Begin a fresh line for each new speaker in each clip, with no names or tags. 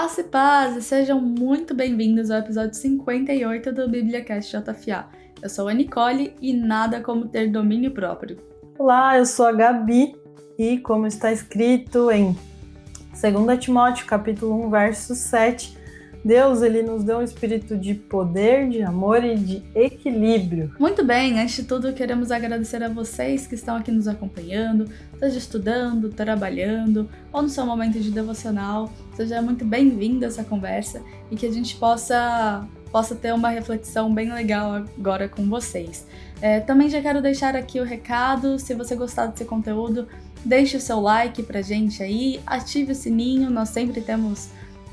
Graça e paz, e sejam muito bem-vindos ao episódio 58 do BíbliaCast JFA. Eu sou a Nicole e nada como ter domínio próprio.
Olá, eu sou a Gabi e como está escrito em 2 Timóteo, capítulo 1, verso 7, Deus ele nos deu um espírito de poder, de amor e de equilíbrio.
Muito bem, antes de tudo queremos agradecer a vocês que estão aqui nos acompanhando, seja estudando, trabalhando ou no seu momento de devocional. Seja muito bem-vindo a essa conversa e que a gente possa ter uma reflexão bem legal agora com vocês. Também já quero deixar aqui o recado, se você gostar desse conteúdo, deixe o seu like pra gente aí, ative o sininho, nós sempre temos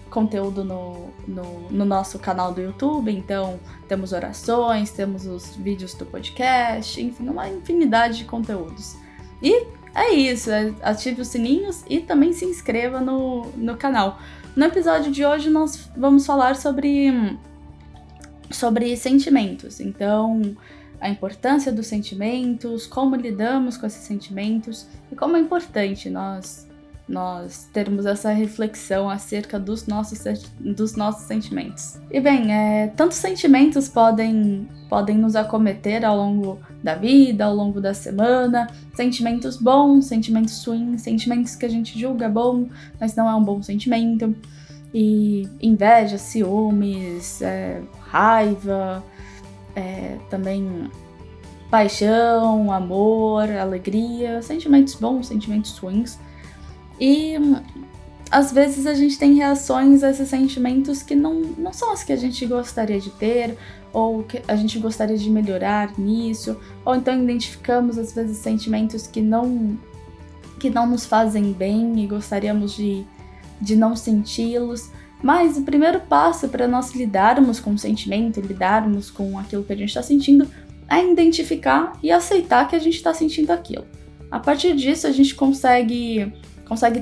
conteúdo no nosso canal do YouTube, então temos orações, temos os vídeos do podcast, enfim, uma infinidade de conteúdos. E é isso, ative os sininhos e também se inscreva no canal. No episódio de hoje nós vamos falar sobre sentimentos, então a importância dos sentimentos, como lidamos com esses sentimentos e como é importante nós termos essa reflexão acerca dos nossos sentimentos. E bem, tantos sentimentos podem nos acometer ao longo da vida, ao longo da semana, sentimentos bons, sentimentos ruins, sentimentos que a gente julga bom, mas não é um bom sentimento, e inveja, ciúmes, raiva, também paixão, amor, alegria, sentimentos bons, sentimentos ruins. E às vezes a gente tem reações a esses sentimentos que não são as que a gente gostaria de ter, ou que a gente gostaria de melhorar nisso, ou então identificamos às vezes sentimentos que não nos fazem bem e gostaríamos de não senti-los. Mas o primeiro passo para nós lidarmos com o sentimento, lidarmos com aquilo que a gente está sentindo, é identificar e aceitar que a gente está sentindo aquilo. A partir disso a gente consegue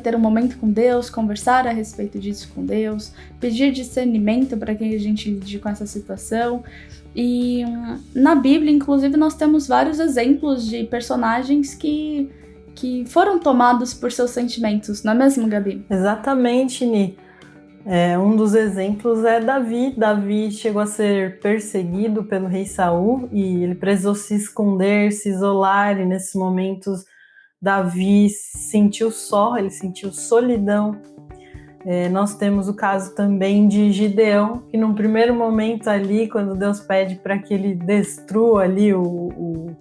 ter um momento com Deus, conversar a respeito disso com Deus, pedir discernimento para que a gente lide com essa situação. E na Bíblia, inclusive, nós temos vários exemplos de personagens que foram tomados por seus sentimentos, não é mesmo, Gabi?
Exatamente, Ni. Um dos exemplos é Davi. Davi chegou a ser perseguido pelo rei Saul e ele precisou se esconder, se isolar, e nesses momentos Davi sentiu só, ele sentiu solidão. Nós temos o caso também de Gideão, que num primeiro momento ali, quando Deus pede para que ele destrua ali o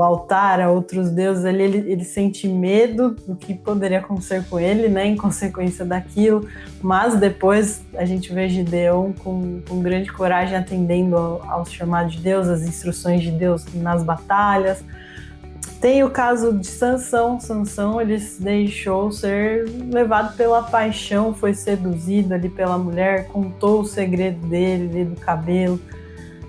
altar a outros deuses, ali, ele sente medo do que poderia acontecer com ele, né, em consequência daquilo, mas depois a gente vê Gideão com grande coragem atendendo aos chamados de Deus, às instruções de Deus nas batalhas. Tem o caso de Sansão. Sansão, ele se deixou ser levado pela paixão, foi seduzido ali pela mulher, contou o segredo dele, ali do cabelo.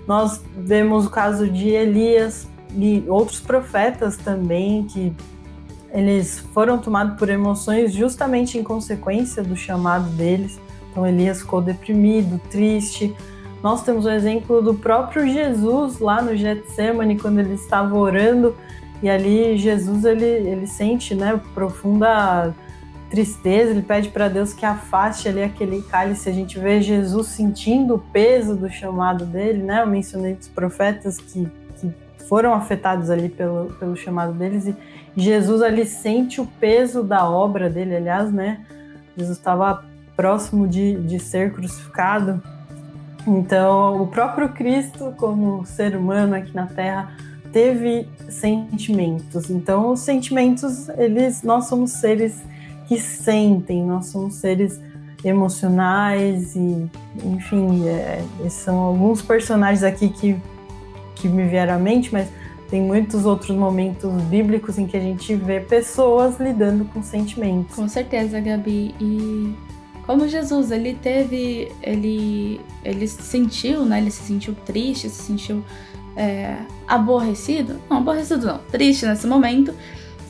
Nós vemos o caso de Elias e outros profetas também, que eles foram tomados por emoções justamente em consequência do chamado deles. Então Elias ficou deprimido, triste. Nós temos o exemplo do próprio Jesus lá no Getsêmani, quando ele estava orando. E ali Jesus ele sente, né, profunda tristeza, ele pede para Deus que afaste ali aquele cálice. A gente vê Jesus sentindo o peso do chamado dele, né? Eu mencionei dos profetas que foram afetados ali pelo chamado deles, e Jesus ali sente o peso da obra dele, aliás, né? Jesus estava próximo de ser crucificado. Então, o próprio Cristo, como ser humano aqui na Terra, teve sentimentos. Então, os sentimentos, nós somos seres que sentem, nós somos seres emocionais e, enfim, esses são alguns personagens aqui que me vieram à mente, mas tem muitos outros momentos bíblicos em que a gente vê pessoas lidando com sentimentos.
Com certeza, Gabi. E como Jesus, ele sentiu, né? Ele se sentiu triste, se sentiu aborrecido não, triste nesse momento,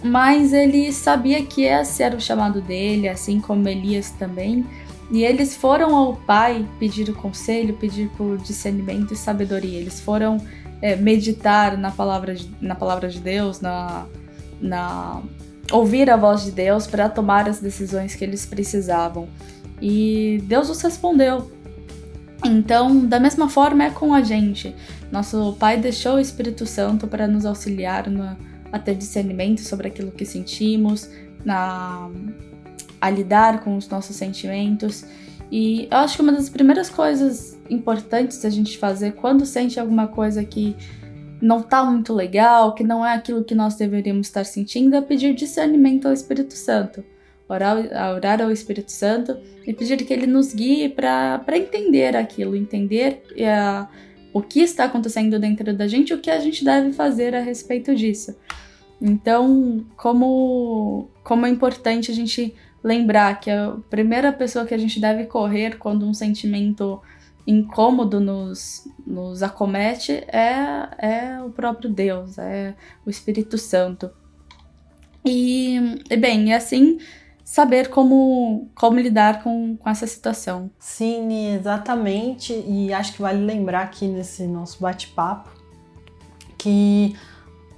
mas ele sabia que esse era o chamado dele, assim como Elias também, e eles foram ao Pai pedir o conselho, pedir por discernimento e sabedoria. Eles foram meditar na palavra de Deus, ouvir a voz de Deus para tomar as decisões que eles precisavam. e Deus nos respondeu. Então, da mesma forma é com a gente. Nosso Pai deixou o Espírito Santo para nos auxiliar a ter discernimento sobre aquilo que sentimos, a lidar com os nossos sentimentos. E eu acho que uma das primeiras coisas importantes a gente fazer quando sente alguma coisa que não tá muito legal, que não é aquilo que nós deveríamos estar sentindo, é pedir discernimento ao Espírito Santo. Orar ao Espírito Santo e pedir que ele nos guie para entender aquilo, entender o que está acontecendo dentro da gente e o que a gente deve fazer a respeito disso. Então, como é importante a gente lembrar que a primeira pessoa que a gente deve correr quando um sentimento incômodo nos acomete é o próprio Deus, é o Espírito Santo. E bem, assim, saber como lidar com essa situação.
Sim, exatamente, e acho que vale lembrar aqui nesse nosso bate-papo que,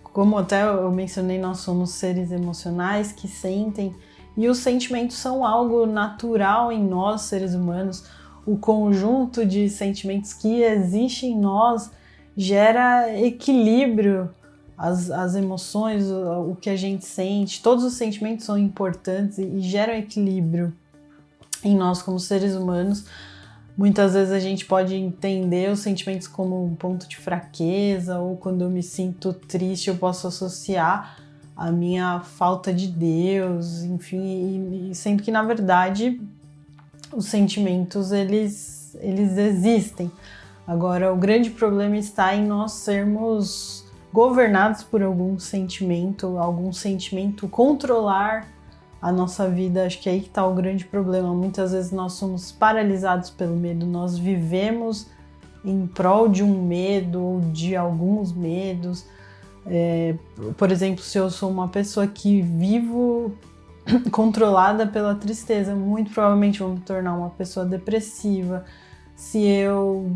como até eu mencionei, nós somos seres emocionais que sentem, e os sentimentos são algo natural em nós, seres humanos. O conjunto de sentimentos que existe em nós gera equilíbrio. As emoções, o que a gente sente, todos os sentimentos são importantes e geram equilíbrio em nós como seres humanos. Muitas vezes a gente pode entender os sentimentos como um ponto de fraqueza, ou quando eu me sinto triste eu posso associar a minha falta de Deus, enfim, e sendo que na verdade os sentimentos eles existem. Agora, o grande problema está em nós sermos governados por algum sentimento controlar a nossa vida. Acho que é aí que está o grande problema. Muitas vezes nós somos paralisados pelo medo, nós vivemos em prol de um medo ou de alguns medos. Por exemplo, se eu sou uma pessoa que vivo controlada pela tristeza, muito provavelmente vou me tornar uma pessoa depressiva. Se eu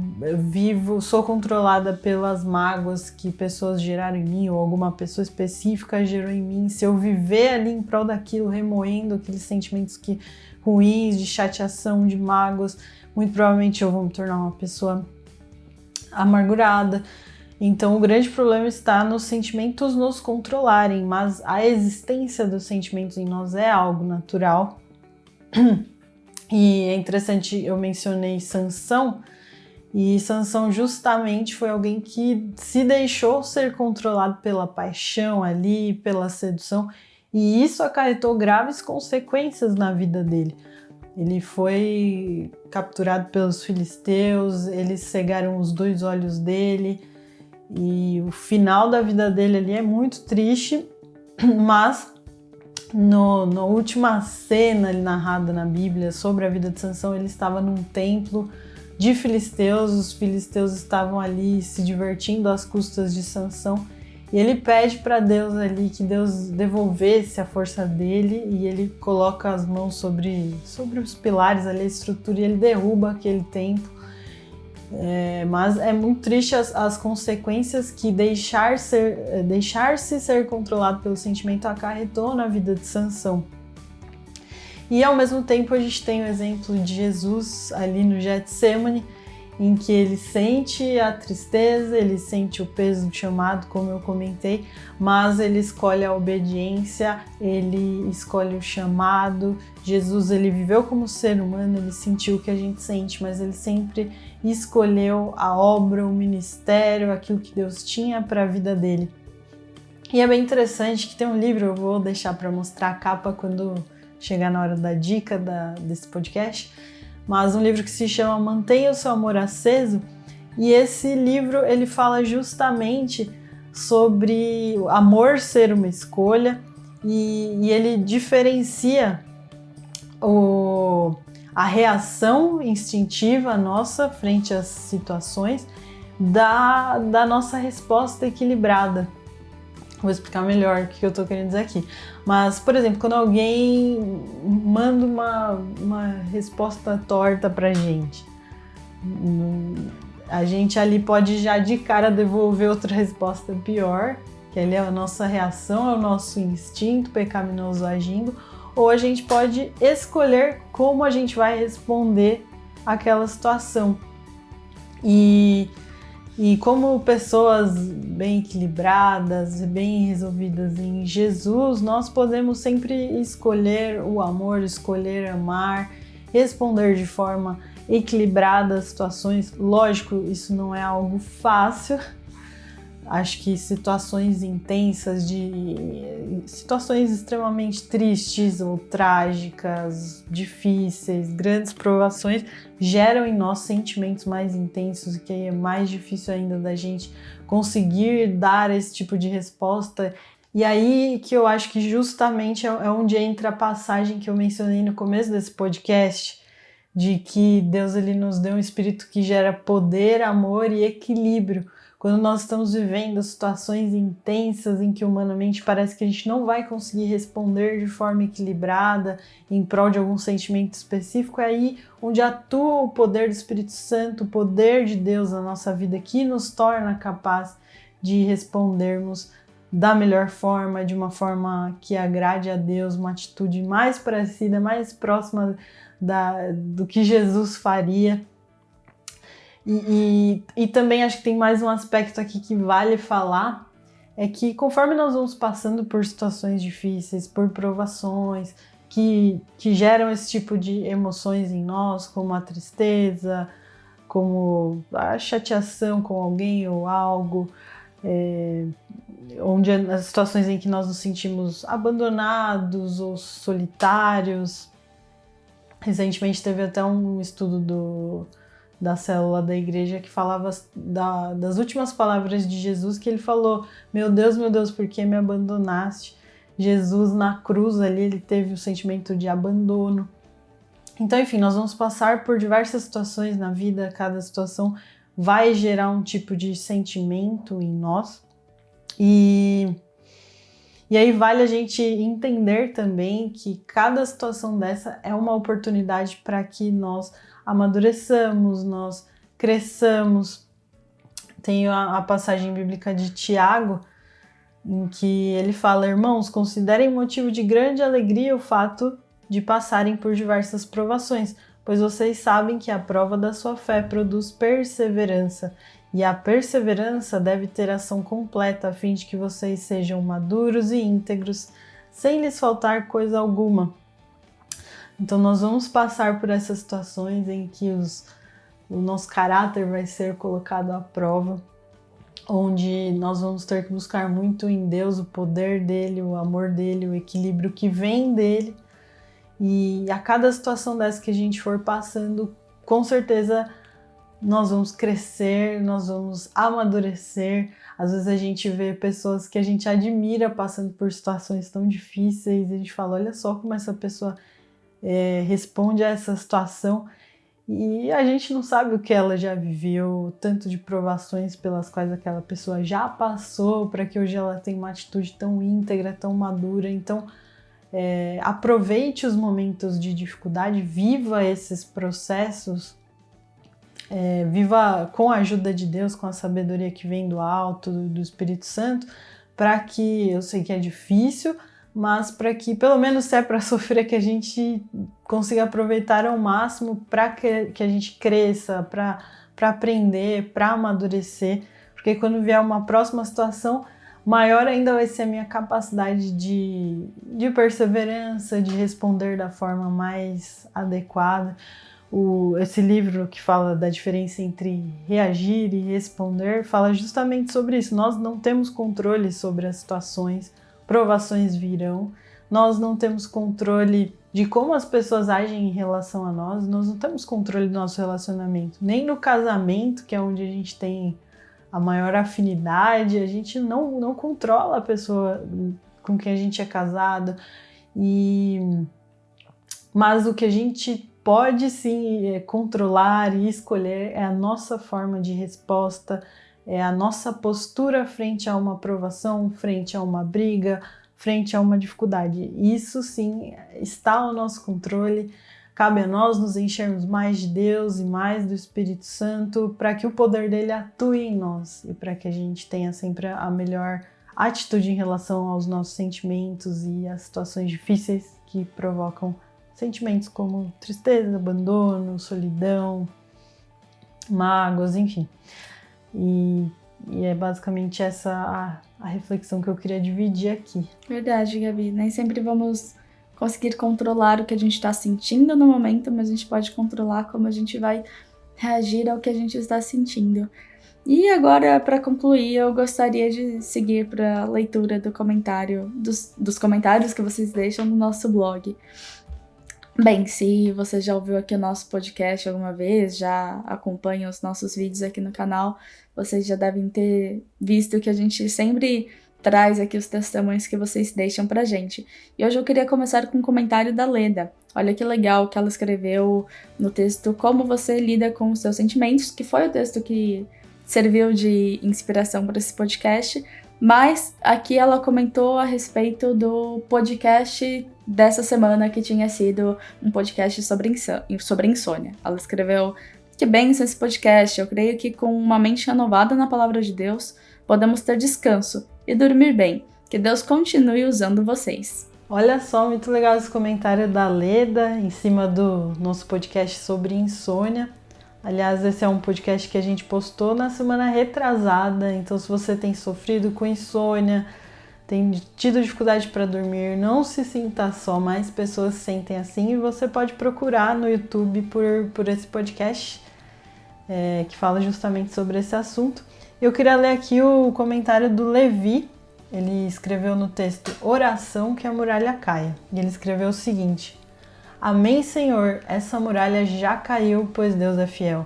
sou controlada pelas mágoas que pessoas geraram em mim, ou alguma pessoa específica gerou em mim, se eu viver ali em prol daquilo, remoendo aqueles sentimentos ruins, de chateação, de mágoas, muito provavelmente eu vou me tornar uma pessoa amargurada. Então o grande problema está nos sentimentos nos controlarem, mas a existência dos sentimentos em nós é algo natural. E é interessante, eu mencionei Sansão, e Sansão justamente foi alguém que se deixou ser controlado pela paixão ali, pela sedução, e isso acarretou graves consequências na vida dele. Ele foi capturado pelos filisteus, eles cegaram os 2 olhos dele, e o final da vida dele ali é muito triste, mas na última cena narrada na Bíblia sobre a vida de Sansão, ele estava num templo de filisteus, os filisteus estavam ali se divertindo às custas de Sansão, e ele pede para Deus ali que Deus devolvesse a força dele, e ele coloca as mãos sobre os pilares ali, a estrutura, e ele derruba aquele templo. Mas é muito triste as consequências que deixar-se ser controlado pelo sentimento acarretou na vida de Sansão. E ao mesmo tempo a gente tem o exemplo de Jesus ali no Getsêmani, em que ele sente a tristeza, ele sente o peso do chamado, como eu comentei, mas ele escolhe a obediência, ele escolhe o chamado. Jesus, ele viveu como ser humano, ele sentiu o que a gente sente, mas ele sempre escolheu a obra, o ministério, aquilo que Deus tinha para a vida dele. E é bem interessante que tem um livro, eu vou deixar para mostrar a capa quando chegar na hora da dica desse podcast, mas um livro que se chama Mantenha o Seu Amor Aceso, e esse livro ele fala justamente sobre o amor ser uma escolha, e ele diferencia a reação instintiva nossa frente às situações da nossa resposta equilibrada. Vou explicar melhor o que eu estou querendo dizer aqui. Mas, por exemplo, quando alguém manda uma resposta torta pra gente, a gente ali pode já de cara devolver outra resposta pior, que ali é a nossa reação, é o nosso instinto pecaminoso agindo, ou a gente pode escolher como a gente vai responder àquela situação. E como pessoas bem equilibradas e bem resolvidas em Jesus, nós podemos sempre escolher o amor, escolher amar, responder de forma equilibrada às situações. Lógico, isso não é algo fácil. Acho que situações intensas, situações extremamente tristes ou trágicas, difíceis, grandes provações, geram em nós sentimentos mais intensos, que é mais difícil ainda da gente conseguir dar esse tipo de resposta. E aí que eu acho que justamente é onde entra a passagem que eu mencionei no começo desse podcast, de que Deus ele nos deu um espírito que gera poder, amor e equilíbrio. Quando nós estamos vivendo situações intensas em que humanamente parece que a gente não vai conseguir responder de forma equilibrada em prol de algum sentimento específico, é aí onde atua o poder do Espírito Santo, o poder de Deus na nossa vida, que nos torna capaz de respondermos da melhor forma, de uma forma que agrade a Deus, uma atitude mais parecida, mais próxima do que Jesus faria. E também acho que tem mais um aspecto aqui que vale falar, é que conforme nós vamos passando por situações difíceis, por provações, que geram esse tipo de emoções em nós, como a tristeza, como a chateação com alguém ou algo, onde as situações em que nós nos sentimos abandonados ou solitários. Recentemente teve até um estudo da célula da igreja que falava das últimas palavras de Jesus, que ele falou: meu Deus, por que me abandonaste? Jesus na cruz ali, ele teve o sentimento de abandono. Então, enfim, nós vamos passar por diversas situações na vida, cada situação vai gerar um tipo de sentimento em nós. E aí vale a gente entender também que cada situação dessa é uma oportunidade para que nós amadureçamos, nós cresçamos. Tem a passagem bíblica de Tiago, em que ele fala: irmãos, considerem motivo de grande alegria o fato de passarem por diversas provações, pois vocês sabem que a prova da sua fé produz perseverança, e a perseverança deve ter ação completa, a fim de que vocês sejam maduros e íntegros, sem lhes faltar coisa alguma. Então nós vamos passar por essas situações em que o nosso caráter vai ser colocado à prova, onde nós vamos ter que buscar muito em Deus o poder dele, o amor dele, o equilíbrio que vem dele. E a cada situação dessa que a gente for passando, com certeza nós vamos crescer, nós vamos amadurecer. Às vezes a gente vê pessoas que a gente admira passando por situações tão difíceis e a gente fala: olha só como essa pessoa responde a essa situação, e a gente não sabe o que ela já viveu, tanto de provações pelas quais aquela pessoa já passou, para que hoje ela tenha uma atitude tão íntegra, tão madura. Então aproveite os momentos de dificuldade, viva esses processos, viva com a ajuda de Deus, com a sabedoria que vem do alto, do Espírito Santo, para que, eu sei que é difícil, mas para que, pelo menos se é para sofrer, que a gente consiga aproveitar ao máximo, para que a gente cresça, para aprender, para amadurecer, porque quando vier uma próxima situação, maior ainda vai ser a minha capacidade de perseverança, de responder da forma mais adequada. Esse livro que fala da diferença entre reagir e responder fala justamente sobre isso. Nós não temos controle sobre as situações, provações virão, nós não temos controle de como as pessoas agem em relação a nós não temos controle do nosso relacionamento, nem no casamento, que é onde a gente tem a maior afinidade, a gente não controla a pessoa com quem a gente é casado, mas o que a gente pode sim controlar e escolher é a nossa forma de resposta, é a nossa postura frente a uma provação, frente a uma briga, frente a uma dificuldade. Isso sim está ao nosso controle. Cabe a nós nos enchermos mais de Deus e mais do Espírito Santo para que o poder dele atue em nós e para que a gente tenha sempre a melhor atitude em relação aos nossos sentimentos e às situações difíceis que provocam sentimentos como tristeza, abandono, solidão, mágoas, enfim. E é basicamente essa a reflexão que eu queria dividir aqui.
Verdade, Gabi. Nem sempre vamos conseguir controlar o que a gente está sentindo no momento, mas a gente pode controlar como a gente vai reagir ao que a gente está sentindo. E agora, para concluir, eu gostaria de seguir para a leitura do comentário, dos comentários que vocês deixam no nosso blog. Bem, se você já ouviu aqui o nosso podcast alguma vez, já acompanha os nossos vídeos aqui no canal, vocês já devem ter visto que a gente sempre traz aqui os testemunhos que vocês deixam pra gente. E hoje eu queria começar com um comentário da Leda. Olha que legal que ela escreveu no texto Como Você Lida com os Seus Sentimentos, que foi o texto que serviu de inspiração para esse podcast, mas aqui ela comentou a respeito do podcast dessa semana, que tinha sido um podcast sobre insônia. Ela escreveu: que bênção esse podcast, eu creio que com uma mente renovada na palavra de Deus, podemos ter descanso e dormir bem. Que Deus continue usando vocês.
Olha só, muito legal esse comentário da Leda em cima do nosso podcast sobre insônia. Aliás, esse é um podcast que a gente postou na semana retrasada, então se você tem sofrido com insônia, tem tido dificuldade para dormir, não se sinta só, mais pessoas se sentem assim, e você pode procurar no YouTube por esse podcast que fala justamente sobre esse assunto. Eu queria ler aqui o comentário do Levi. Ele escreveu no texto Oração que a muralha caia, e ele escreveu o seguinte: Amém, Senhor, essa muralha já caiu, pois Deus é fiel.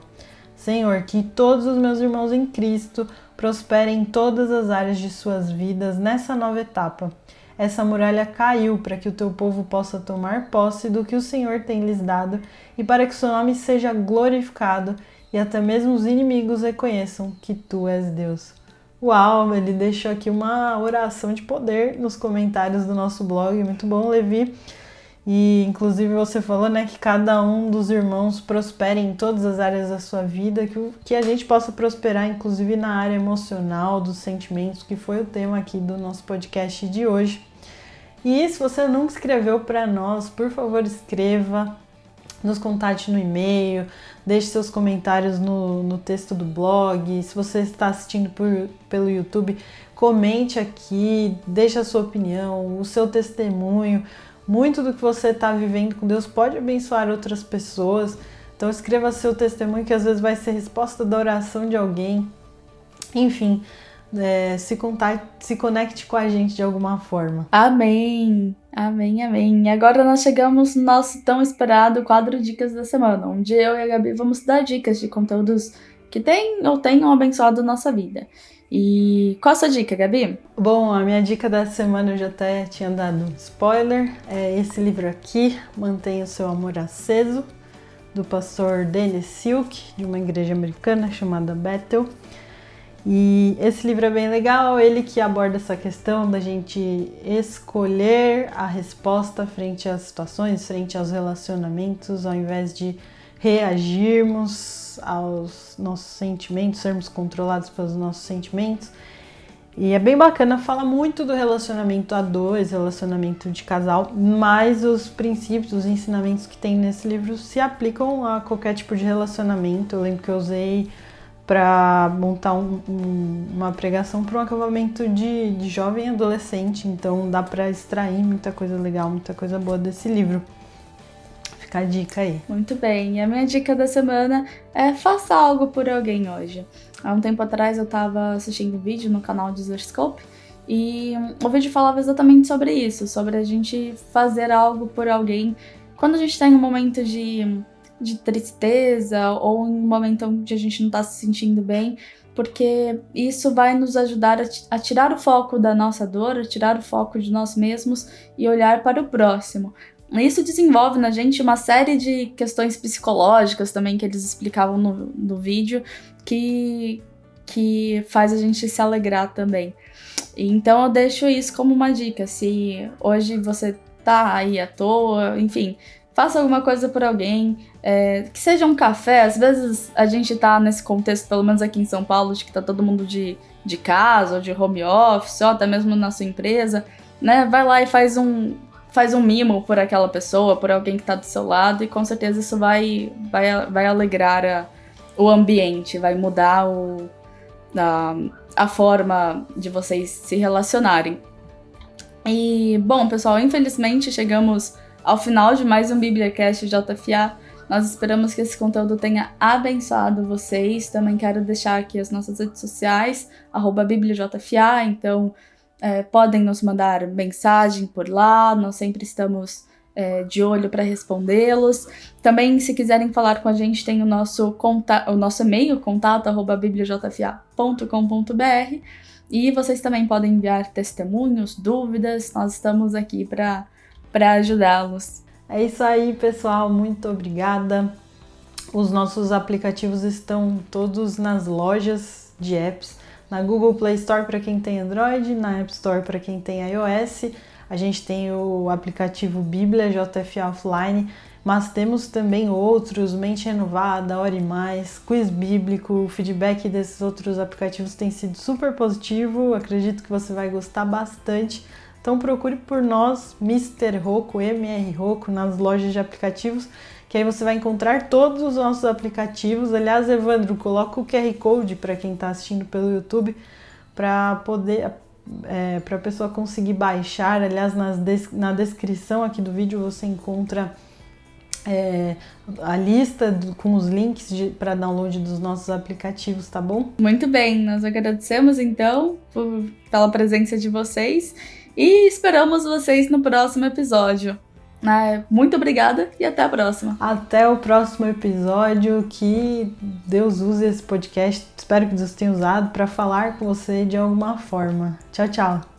Senhor, que todos os meus irmãos em Cristo prosperem em todas as áreas de suas vidas nessa nova etapa. Essa muralha caiu para que o teu povo possa tomar posse do que o Senhor tem lhes dado e para que o seu nome seja glorificado e até mesmo os inimigos reconheçam que tu és Deus. Uau, ele deixou aqui uma oração de poder nos comentários do nosso blog, muito bom, Levi. E inclusive você falou, né, que cada um dos irmãos prospere em todas as áreas da sua vida, que a gente possa prosperar inclusive na área emocional, dos sentimentos, que foi o tema aqui do nosso podcast de hoje. E se você nunca escreveu para nós, por favor escreva, nos contate no e-mail, deixe seus comentários no texto do blog. Se você está assistindo pelo YouTube, comente aqui, deixe a sua opinião, o seu testemunho. Muito do que você está vivendo com Deus pode abençoar outras pessoas. Então escreva seu testemunho, que às vezes vai ser resposta da oração de alguém. Enfim, se conecte com a gente de alguma forma.
Amém, amém, amém. E agora nós chegamos no nosso tão esperado quadro Dicas da Semana, onde eu e a Gabi vamos dar dicas de conteúdos que têm ou tenham abençoado a nossa vida. E qual a sua dica, Gabi?
Bom, a minha dica da semana eu já até tinha dado spoiler. É esse livro aqui, Mantenha o Seu Amor Aceso, do pastor Dennis Silk, de uma igreja americana chamada Bethel. E esse livro é bem legal, ele que aborda essa questão da gente escolher a resposta frente às situações, frente aos relacionamentos, ao invés de reagirmos aos nossos sentimentos, sermos controlados pelos nossos sentimentos. E é bem bacana, fala muito do relacionamento a dois, relacionamento de casal, mas os princípios, os ensinamentos que tem nesse livro se aplicam a qualquer tipo de relacionamento. Eu lembro que eu usei para montar uma pregação para um acampamento de jovem e adolescente, então dá para extrair muita coisa legal, muita coisa boa desse livro. Fica a dica aí.
Muito bem, e a minha dica da semana é faça algo por alguém hoje. Há um tempo atrás eu estava assistindo um vídeo no canal do Zerscope e o vídeo falava exatamente sobre isso, sobre a gente fazer algo por alguém quando a gente tem um momento de tristeza ou em um momento onde a gente não está se sentindo bem, porque isso vai nos ajudar a tirar o foco da nossa dor, a tirar o foco de nós mesmos e olhar para o próximo. Isso desenvolve na gente uma série de questões psicológicas também que eles explicavam no vídeo, que faz a gente se alegrar também. Então eu deixo isso como uma dica. Se hoje você tá aí à toa, enfim, faça alguma coisa por alguém, que seja um café. Às vezes a gente tá nesse contexto, pelo menos aqui em São Paulo, de que tá todo mundo de casa ou de home office, ou até mesmo na sua empresa, né? Vai lá e faz faz um mimo por aquela pessoa, por alguém que está do seu lado, e com certeza isso vai alegrar o ambiente, vai mudar a forma de vocês se relacionarem. E, bom, pessoal, infelizmente chegamos ao final de mais um BíbliaCast JFA. Nós esperamos que esse conteúdo tenha abençoado vocês. Também quero deixar aqui as nossas redes sociais, @BíbliaJFA, então podem nos mandar mensagem por lá, nós sempre estamos de olho para respondê-los. Também, se quiserem falar com a gente, tem o nosso e-mail, contato@bibliajfa.com.br, e vocês também podem enviar testemunhos, dúvidas, nós estamos aqui para ajudá-los.
É isso aí, pessoal, muito obrigada. Os nossos aplicativos estão todos nas lojas de apps, na Google Play Store para quem tem Android, na App Store para quem tem iOS. A gente tem o aplicativo Bíblia JFA Offline, mas temos também outros, Mente Renovada, Ore Mais, Quiz Bíblico. O feedback desses outros aplicativos tem sido super positivo, acredito que você vai gostar bastante. Então procure por nós, Mr. Rocco, MR Rocco, nas lojas de aplicativos, que aí você vai encontrar todos os nossos aplicativos. Aliás, Evandro, coloca o QR Code para quem está assistindo pelo YouTube, para a pessoa conseguir baixar. Aliás, na descrição aqui do vídeo você encontra a lista com os links para download dos nossos aplicativos, tá bom?
Muito bem, nós agradecemos então pela presença de vocês e esperamos vocês no próximo episódio. Muito obrigada e até a próxima.
Até o próximo episódio, que Deus use esse podcast, espero que Deus tenha usado para falar com você de alguma forma. Tchau, tchau!